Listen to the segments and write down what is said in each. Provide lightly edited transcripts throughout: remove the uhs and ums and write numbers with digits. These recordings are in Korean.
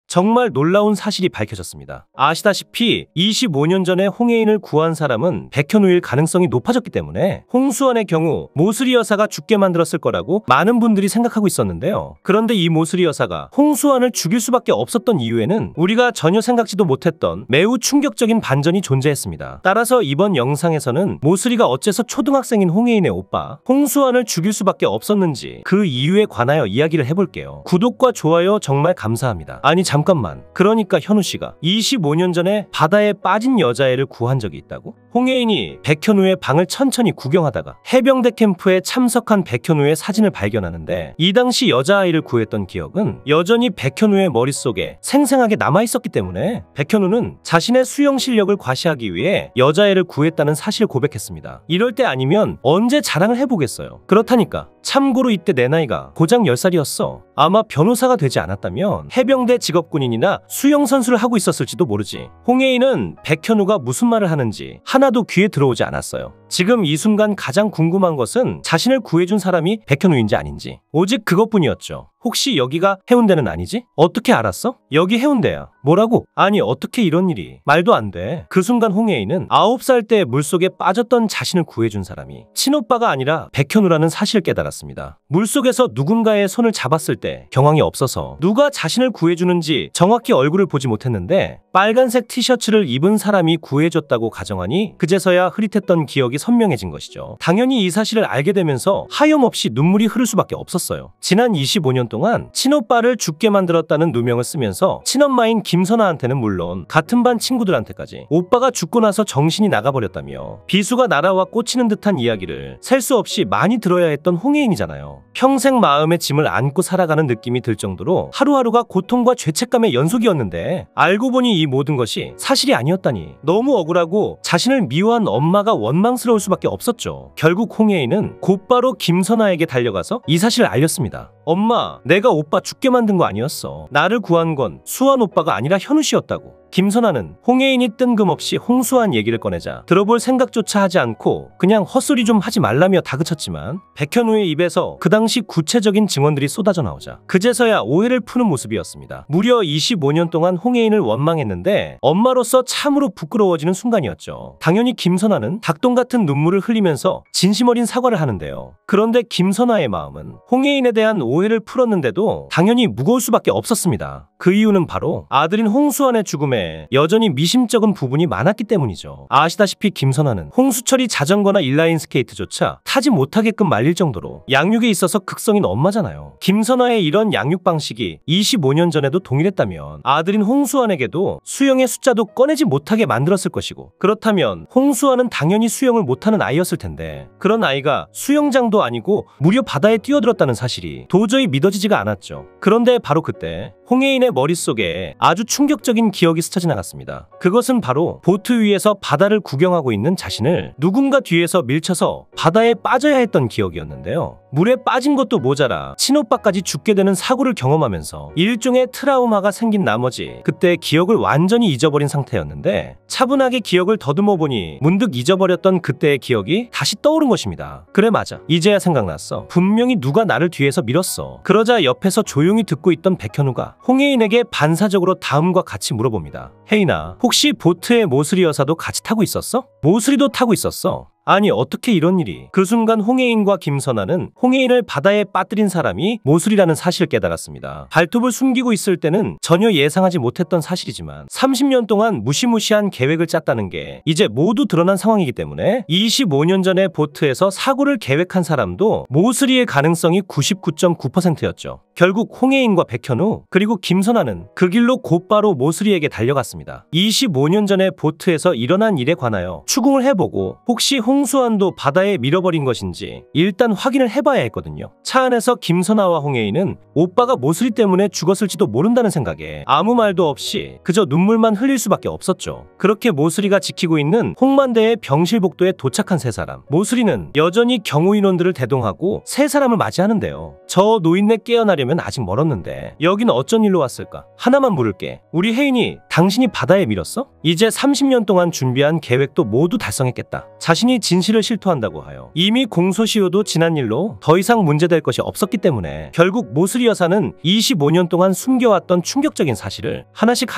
정말 놀라운 사실이 밝혀졌습니다. 아시다시피 25년 전에 홍혜인을 구한 사람은 백현우일 가능성이 높아졌기 때문에 홍수환의 경우 모슬이 여사가 죽게 만들었을 거라고 많은 분들이 생각하고 있었는데요. 그런데 이 모슬이 여사가 홍수환을 죽일 수밖에 없었던 이유에는 우리가 전혀 생각지도 못했던 매우 충격적인 반전이 존재했습니다. 따라서 이번 영상에서는 모슬이가 어째서 초등학생인 홍혜인의 오빠 홍수환을 죽일 수밖에 없었는지 그 이유에 관하여 이야기를 해볼게요. 구독과 좋아요 정말 감사합니다. 아니 잠깐만, 그러니까 현우씨가 25년 전에 바다에 빠진 여자애를 구한 적이 있다고? 홍혜인이 백현우의 방을 천천히 구경하다가 해병대 캠프에 참석한 백현우의 사진을 발견하는데 이 당시 여자아이를 구했던 기억은 여전히 백현우의 머릿속에 생생하게 남아있었기 때문에 백현우는 자신의 수영 실력을 과시하기 위해 여자애를 구했다는 사실을 고백했습니다. 이럴 때 아니면 언제 자랑을 해보겠어요. 그렇다니까. 참고로 이때 내 나이가 고작 10살이었어. 아마 변호사가 되지 않았다면 해병대 직업군인이나 수영선수를 하고 있었을지도 모르지. 홍혜인은 백현우가 무슨 말을 하는지 하나도 귀에 들어오지 않았어요. 지금 이 순간 가장 궁금한 것은 자신을 구해준 사람이 백현우인지 아닌지. 오직 그것뿐이었죠. 혹시 여기가 해운대는 아니지? 어떻게 알았어? 여기 해운대야. 뭐라고? 아니 어떻게 이런 일이. 말도 안 돼. 그 순간 홍혜인은 9살 때 물속에 빠졌던 자신을 구해준 사람이 친오빠가 아니라 백현우라는 사실을 깨달았습니다. 물속에서 누군가의 손을 잡았을 때 경황이 없어서 누가 자신을 구해주는지 정확히 얼굴을 보지 못했는데 빨간색 티셔츠를 입은 사람이 구해줬다고 가정하니 그제서야 흐릿했던 기억이 선명해진 것이죠. 당연히 이 사실을 알게 되면서 하염없이 눈물이 흐를 수밖에 없었어요. 지난 25년 동안 친오빠를 죽게 만들었다는 누명을 쓰면서 친엄마인 김선아한테는 물론 같은 반 친구들한테까지 오빠가 죽고 나서 정신이 나가버렸다며 비수가 날아와 꽂히는 듯한 이야기를 셀 수 없이 많이 들어야 했던 홍혜인이잖아요. 평생 마음의 짐을 안고 살아가는 느낌이 들 정도로 하루하루가 고통과 죄책감의 연속이었는데 알고 보니 이 모든 것이 사실이 아니었다니 너무 억울하고 자신을 미워한 엄마가 원망스러울 수밖에 없었죠. 결국 홍혜인은 곧바로 김선아에게 달려가서 이 사실을 알렸습니다. 엄마, 내가 오빠 죽게 만든 거 아니었어. 나를 구한 건 수환 오빠가 아니라 현우씨였다고. 김선아는 홍혜인이 뜬금없이 홍수환 얘기를 꺼내자 들어볼 생각조차 하지 않고 그냥 헛소리 좀 하지 말라며 다그쳤지만 백현우의 입에서 그 당시 구체적인 증언들이 쏟아져 나오자 그제서야 오해를 푸는 모습이었습니다. 무려 25년 동안 홍혜인을 원망했는데 엄마로서 참으로 부끄러워지는 순간이었죠. 당연히 김선아는 닭똥 같은 눈물을 흘리면서 진심 어린 사과를 하는데요. 그런데 김선아의 마음은 홍혜인에 대한 오해를 풀었는데도 당연히 무거울 수밖에 없었습니다. 그 이유는 바로 아들인 홍수환의 죽음에 여전히 미심쩍은 부분이 많았기 때문이죠. 아시다시피 김선아는 홍수철이 자전거나 인라인 스케이트조차 타지 못하게끔 말릴 정도로 양육에 있어서 극성인 엄마잖아요. 김선아의 이런 양육 방식이 25년 전에도 동일했다면 아들인 홍수환에게도 수영의 숫자도 꺼내지 못하게 만들었을 것이고 그렇다면 홍수환은 당연히 수영을 못하는 아이였을 텐데 그런 아이가 수영장도 아니고 무려 바다에 뛰어들었다는 사실이 도저히 믿어지지가 않았죠. 그런데 바로 그때 홍혜인의 머릿속에 아주 충격적인 기억이 스쳐 지나갔습니다. 그것은 바로 보트 위에서 바다를 구경하고 있는 자신을 누군가 뒤에서 밀쳐서 바다에 빠져야 했던 기억이었는데요. 물에 빠진 것도 모자라 친오빠까지 죽게 되는 사고를 경험하면서 일종의 트라우마가 생긴 나머지 그때 기억을 완전히 잊어버린 상태였는데 차분하게 기억을 더듬어 보니 문득 잊어버렸던 그때의 기억이 다시 떠오른 것입니다. 그래 맞아. 이제야 생각났어. 분명히 누가 나를 뒤에서 밀었어. 그러자 옆에서 조용히 듣고 있던 백현우가 홍혜인에게 반사적으로 다음과 같이 물어봅니다. 혜인아, 혹시 보트에 모슬이 여사도 같이 타고 있었어? 모슬이도 타고 있었어. 아니 어떻게 이런 일이. 그 순간 홍혜인과 김선아는 홍혜인을 바다에 빠뜨린 사람이 모슬이라는 사실을 깨달았습니다. 발톱을 숨기고 있을 때는 전혀 예상하지 못했던 사실이지만 30년 동안 무시무시한 계획을 짰다는 게 이제 모두 드러난 상황이기 때문에 25년 전에 보트에서 사고를 계획한 사람도 모슬이의 가능성이 99.9%였죠. 결국 홍혜인과 백현우 그리고 김선아는 그 길로 곧바로 모슬이에게 달려갔습니다. 25년 전에 보트에서 일어난 일에 관하여 추궁을 해보고 혹시 홍수환도 바다에 밀어버린 것인지 일단 확인을 해봐야 했거든요. 차 안에서 김선아와 홍혜인은 오빠가 모슬이 때문에 죽었을지도 모른다는 생각에 아무 말도 없이 그저 눈물만 흘릴 수밖에 없었죠. 그렇게 모슬이가 지키고 있는 홍만대의 병실복도에 도착한 세 사람. 모슬이는 여전히 경호 인원들을 대동하고 세 사람을 맞이하는데요. 저 노인네 깨어나려면 되면 아직 멀었는데 여긴 어쩐 일로 왔을까? 하나만 물을게. 우리 혜인이 당신이 바다에 밀었어? 이제 30년 동안 준비한 계획도 모두 달성했겠다. 자신이 진실을 실토한다고 하여 이미 공소시효도 지난 일로 더 이상 문제될 것이 없었기 때문에 결국 모슬이 여사는 25년 동안 숨겨왔던 충격적인 사실을 하나씩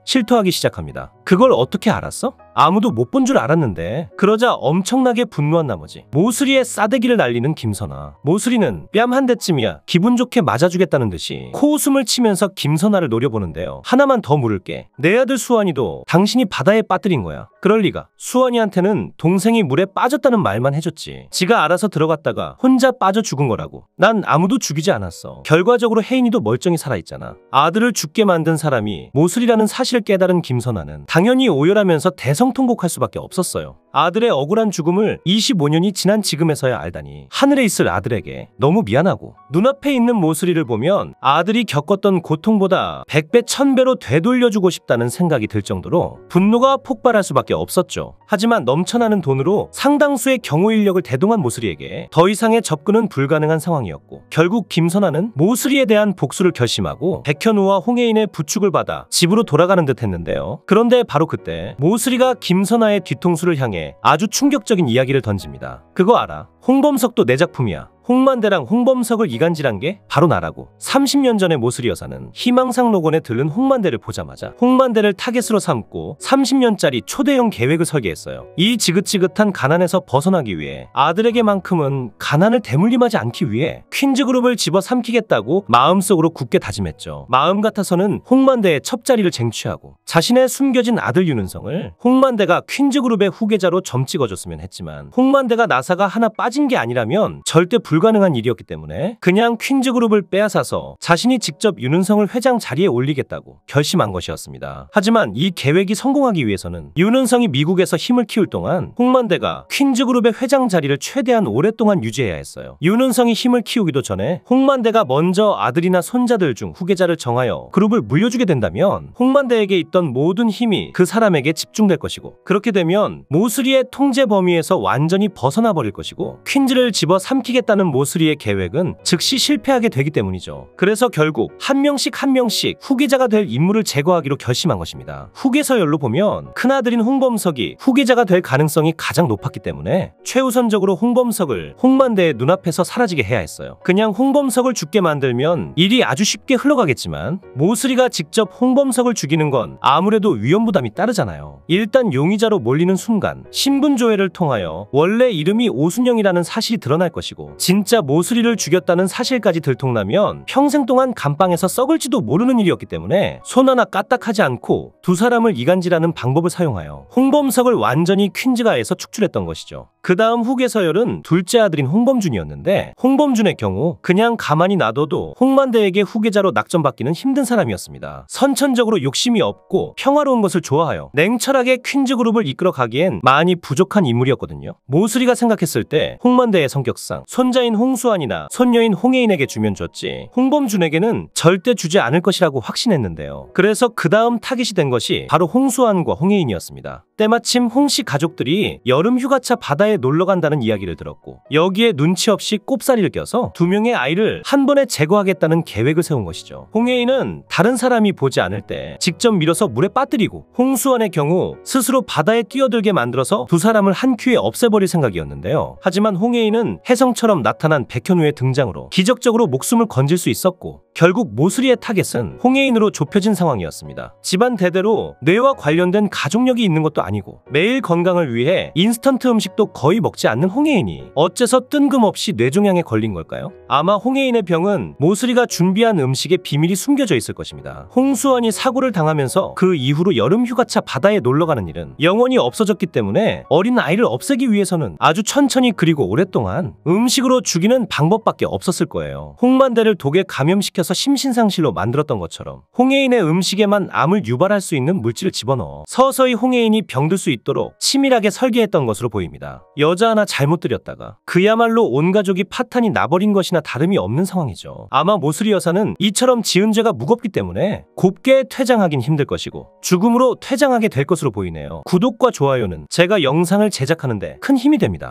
실토하기 시작합니다. 그걸 어떻게 알았어? 아무도 못 본 줄 알았는데. 그러자 엄청나게 분노한 나머지 모슬이의 싸대기를 날리는 김선아. 모슬이는 뺨 한 대쯤이야 기분 좋게 맞아주겠다는 듯이 코웃음을 치면서 김선아를 노려보는데요. 하나만 더 물을게. 내 아들 수환이도 당신이 바다에 빠뜨린 거야. 그럴 리가. 수환이한테는 동생이 물에 빠졌다는 말만 해줬지. 지가 알아서 들어갔다가 혼자 빠져 죽은 거라고. 난 아무도 죽이지 않았어. 결과적으로 혜인이도 멀쩡히 살아있잖아. 아들을 죽게 만든 사람이 모슬이라는 사실을 깨달은 김선아는 당연히 오열하면서 대성통곡할 수밖에 없었어요. 아들의 억울한 죽음을 25년이 지난 지금에서야 알다니 하늘에 있을 아들에게 너무 미안하고 눈앞에 있는 모슬이를 보면 아들이 겪었던 고통보다 100배 1000배로 되돌려주고 싶다는 생각이 들 정도로 분노가 폭발할 수밖에 없었죠. 하지만 넘쳐나는 돈으로 상당수의 경호 인력을 대동한 모슬이에게 더 이상의 접근은 불가능한 상황이었고 결국 김선아는 모슬이에 대한 복수를 결심하고 백현우와 홍혜인의 부축을 받아 집으로 돌아가는 듯 했는데요. 그런데 바로 그때 모슬이가 김선아의 뒤통수를 향해 아주 충격적인 이야기를 던집니다. 그거 알아? 홍범석도 내 작품이야. 홍만대랑 홍범석을 이간질한 게 바로 나라고. 30년 전에 모슬이 여사는 희망상 녹원에 들른 홍만대를 보자마자 홍만대를 타겟으로 삼고 30년짜리 초대형 계획을 설계했어요. 이 지긋지긋한 가난에서 벗어나기 위해 아들에게만큼은 가난을 대물림하지 않기 위해 퀸즈그룹을 집어삼키겠다고 마음속으로 굳게 다짐했죠. 마음 같아서는 홍만대의 첩자리를 쟁취하고 자신의 숨겨진 아들 윤은성을 홍만대가 퀸즈그룹의 후계자로 점 찍어줬으면 했지만 홍만대가 나사가 하나 빠진 게 아니라면 절대 불가능한 일이었기 때문에 그냥 퀸즈그룹을 빼앗아서 자신이 직접 윤은성을 회장 자리에 올리겠다고 결심한 것이었습니다. 하지만 이 계획이 성공하기 위해서는 윤은성이 미국에서 힘을 키울 동안 홍만대가 퀸즈그룹의 회장 자리를 최대한 오랫동안 유지해야 했어요. 윤은성이 힘을 키우기도 전에 홍만대가 먼저 아들이나 손자들 중 후계자를 정하여 그룹을 물려주게 된다면 홍만대에게 있던 모든 힘이 그 사람에게 집중될 것이고 그렇게 되면 모슬이의 통제 범위에서 완전히 벗어나 버릴 것이고 퀸즈를 집어삼키겠다는 모슬이의 계획은 즉시 실패하게 되기 때문이죠. 그래서 결국 한 명씩 후계자가 될 인물을 제거하기로 결심한 것입니다. 후계 서열로 보면 큰아들인 홍범석이 후계자가 될 가능성이 가장 높았기 때문에 최우선적으로 홍범석을 홍만대의 눈앞에서 사라지게 해야 했어요. 그냥 홍범석을 죽게 만들면 일이 아주 쉽게 흘러가겠지만 모슬이가 직접 홍범석을 죽이는 건 아무래도 위험부담이 따르잖아요. 일단 용의자로 몰리는 순간 신분조회를 통하여 원래 이름이 오순영이라는 사실이 드러날 것이고 진짜 모슬이를 죽였다는 사실까지 들통나면 평생 동안 감방에서 썩을지도 모르는 일이었기 때문에 손 하나 까딱하지 않고 두 사람을 이간질하는 방법을 사용하여 홍범석을 완전히 퀸즈가에서 축출했던 것이죠. 그 다음 후계 서열은 둘째 아들인 홍범준이었는데 홍범준의 경우 그냥 가만히 놔둬도 홍만대에게 후계자로 낙점받기는 힘든 사람이었습니다. 선천적으로 욕심이 없고 평화로운 것을 좋아하여 냉철하게 퀸즈그룹을 이끌어가기엔 많이 부족한 인물이었거든요. 모슬이가 생각했을 때 홍만대의 성격상 손자인 홍수환이나 손녀인 홍혜인에게 주면 줬지 홍범준에게는 절대 주지 않을 것이라고 확신했는데요. 그래서 그 다음 타깃이 된 것이 바로 홍수환과 홍혜인이었습니다. 때마침 홍씨 가족들이 여름 휴가차 바다에 놀러 간다는 이야기를 들었고 여기에 눈치 없이 꼽사리를 껴서 두 명의 아이를 한 번에 제거하겠다는 계획을 세운 것이죠. 홍혜인은 다른 사람이 보지 않을 때 직접 밀어서 물에 빠뜨리고 홍수환의 경우 스스로 바다에 뛰어들게 만들어서 두 사람을 한 큐에 없애버릴 생각이었는데요. 하지만 홍혜인은 혜성처럼 나타난 백현우의 등장으로 기적적으로 목숨을 건질 수 있었고 결국 모슬이의 타겟은 홍혜인으로 좁혀진 상황이었습니다. 집안 대대로 뇌와 관련된 가족력이 있는 것도 아니고 매일 건강을 위해 인스턴트 음식도 거의 먹지 않는 홍혜인이 어째서 뜬금없이 뇌종양에 걸린 걸까요? 아마 홍혜인의 병은 모슬이가 준비한 음식에 비밀이 숨겨져 있을 것입니다. 홍수환이 사고를 당하면서 그 이후로 여름 휴가차 바다에 놀러가는 일은 영원히 없어졌기 때문에 어린 아이를 없애기 위해서는 아주 천천히 그리고 오랫동안 음식으로 죽이는 방법밖에 없었을 거예요. 홍만대를 독에 감염시켜서 심신상실로 만들었던 것처럼 홍혜인의 음식에만 암을 유발할 수 있는 물질을 집어넣어 서서히 홍혜인이 병들 수 있도록 치밀하게 설계했던 것으로 보입니다. 여자 하나 잘못 들였다가 그야말로 온 가족이 파탄이 나버린 것이나 다름이 없는 상황이죠. 아마 모슬이 여사는 이처럼 지은 죄가 무겁기 때문에 곱게 퇴장하긴 힘들 것이고 죽음으로 퇴장하게 될 것으로 보이네요. 구독과 좋아요는 제가 영상을 제작하는데 큰 힘이 됩니다.